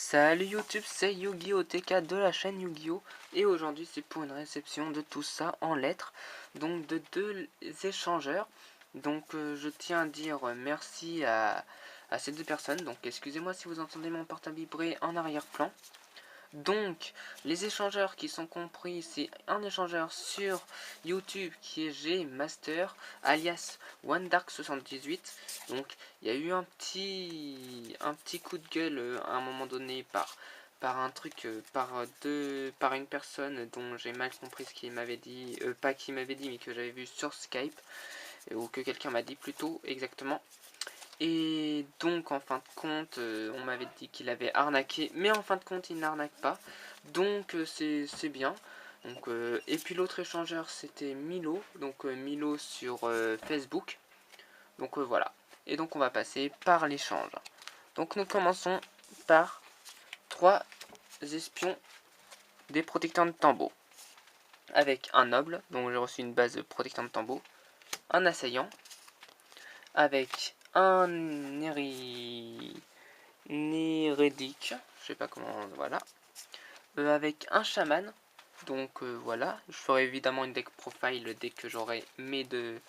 Salut YouTube, c'est Yu-Gi-Oh TK de la chaîne Yu-Gi-Oh! Et aujourd'hui c'est pour une réception de tout ça en lettres, donc de deux échangeurs. Donc je tiens à dire merci à ces deux personnes. Donc excusez-moi si vous entendez mon portable vibrer en arrière-plan. Donc, les échangeurs qui sont compris, c'est un échangeur sur YouTube qui est G Master, alias OneDark78. Donc, il y a eu un petit coup de gueule à un moment donné par un truc, par une personne dont j'ai mal compris ce qu'il m'avait dit, pas qu'il m'avait dit, mais que j'avais vu sur Skype, ou que quelqu'un m'a dit plutôt exactement. Et donc en fin de compte, on m'avait dit qu'il avait arnaqué, mais en fin de compte il n'arnaque pas. Donc c'est bien. Donc, et puis l'autre échangeur c'était Milo, donc Milo sur Facebook. Donc voilà. Et donc on va passer par l'échange. Donc nous commençons par 3 espions des protecteurs de tambour. Avec un noble, donc j'ai reçu une base de protecteur de tambour. Un assaillant. Avec un Nérédique, je sais pas comment, voilà. Avec un chaman, donc voilà. Je ferai évidemment une deck profile dès que j'aurai mes deux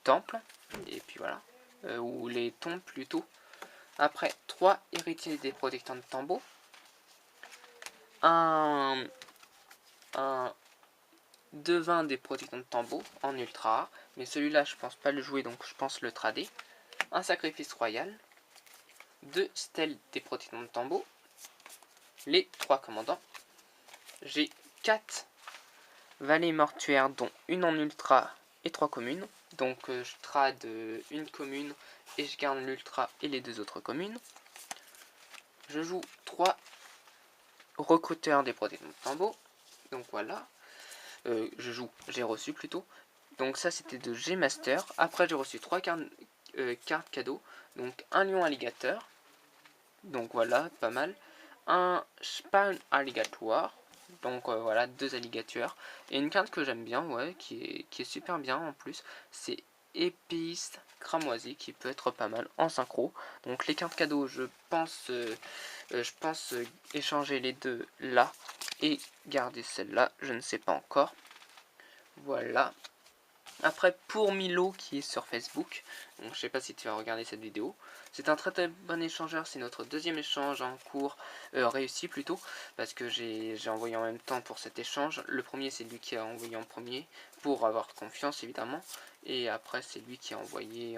temples, et puis voilà. Ou les tombes plutôt. Après, 3 héritiers des protecteurs de tambour. Un devin des protecteurs de tambour en ultra rare, mais celui-là je pense pas le jouer, donc je pense le trader. Un sacrifice royal. 2 stèles des protecteurs de tambour. Les 3 commandants. J'ai 4 vallées mortuaires, dont une en ultra et 3 communes. Donc je trade une commune et je garde l'ultra et les 2 autres communes. Je joue 3 recruteurs des protecteurs de tambour. Donc voilà. J'ai reçu plutôt. Donc ça c'était de G-Master. Après j'ai reçu 3 cartes cadeaux. Donc un lion alligator. Donc voilà, pas mal. Un spawn alligator. Donc voilà, 2 alligators. Et une carte que j'aime bien, ouais, qui est super bien en plus, c'est épéiste cramoisi, qui peut être pas mal en synchro. Donc les cartes cadeaux, je pense échanger les deux là et garder celle-là, je ne sais pas encore. Voilà. Après, pour Milo qui est sur Facebook, donc je sais pas si tu vas regarder cette vidéo, c'est un très très bon échangeur, c'est notre deuxième échange en cours, réussi plutôt, parce que j'ai envoyé en même temps pour cet échange. Le premier c'est lui qui a envoyé en premier, pour avoir confiance évidemment, et après c'est lui qui a envoyé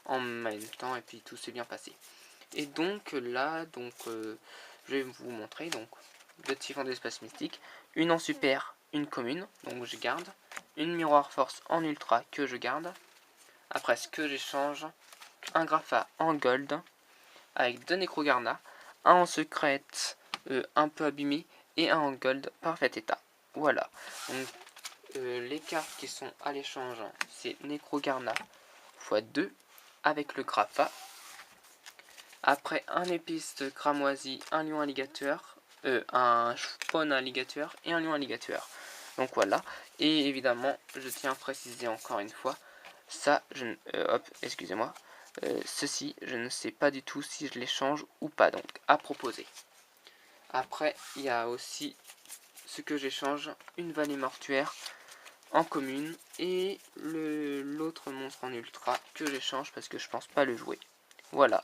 en même temps, et puis tout s'est bien passé. Et donc là, je vais vous montrer, donc, 2 typhons d'espace mystique, une en super, une commune, donc je garde, une miroir force en ultra que je garde. Après ce que j'échange, un Grapha en gold, avec 2 Necrogarna, un en secrète un peu abîmé, et un en gold parfait état. Voilà, donc les cartes qui sont à l'échange, c'est Necrogarna x 2, avec le Grapha. Après un épiste cramoisi, un lion alligator, un spawn alligator et un lion alligator. Donc voilà. Et évidemment, je tiens à préciser encore une fois, ça, hop, excusez-moi, ceci, je ne sais pas du tout si je l'échange ou pas, donc à proposer. Après, il y a aussi ce que j'échange, une vallée mortuaire en commune et l'autre monstre en ultra que j'échange parce que je pense pas le jouer. Voilà,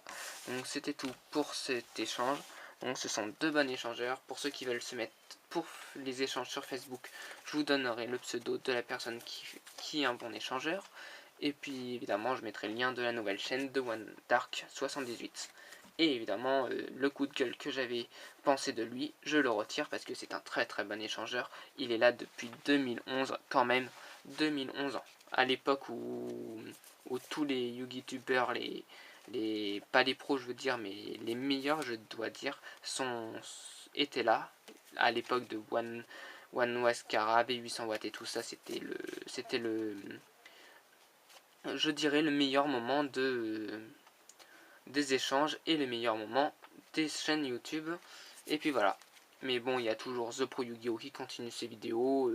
donc c'était tout pour cet échange. Donc ce sont 2 bons échangeurs. Pour ceux qui veulent se mettre pour les échanges sur Facebook, je vous donnerai le pseudo de la personne qui est un bon échangeur. Et puis évidemment, je mettrai le lien de la nouvelle chaîne de OneDark78. Et évidemment, le coup de gueule que j'avais pensé de lui, je le retire parce que c'est un très très bon échangeur. Il est là depuis 2011 quand même, 2011 ans. À l'époque où tous les YouTubers, pas les pros je veux dire, mais les meilleurs je dois dire, étaient là. À l'époque de One Waskara, V800 watts et tout ça, c'était le, je dirais le meilleur moment des échanges et le meilleur moment des chaînes YouTube. Et puis voilà. Mais bon, il y a toujours The Pro Yu-Gi-Oh qui continue ses vidéos.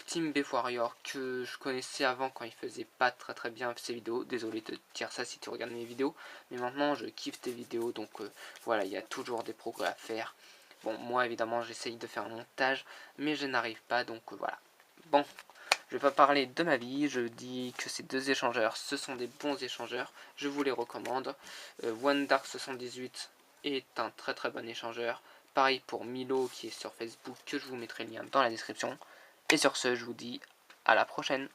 Team Beef Warrior que je connaissais avant quand il faisait pas très bien ses vidéos. Désolé de te dire ça si tu regardes mes vidéos. Mais maintenant, je kiffe tes vidéos. Donc voilà, il y a toujours des progrès à faire. Bon, moi évidemment, j'essaye de faire un montage. Mais je n'arrive pas. Donc voilà. Bon, je vais pas parler de ma vie. Je dis que ces deux échangeurs, ce sont des bons échangeurs. Je vous les recommande. OneDark78 est un très bon échangeur. Pareil pour Milo qui est sur Facebook, que je vous mettrai le lien dans la description. Et sur ce, je vous dis à la prochaine.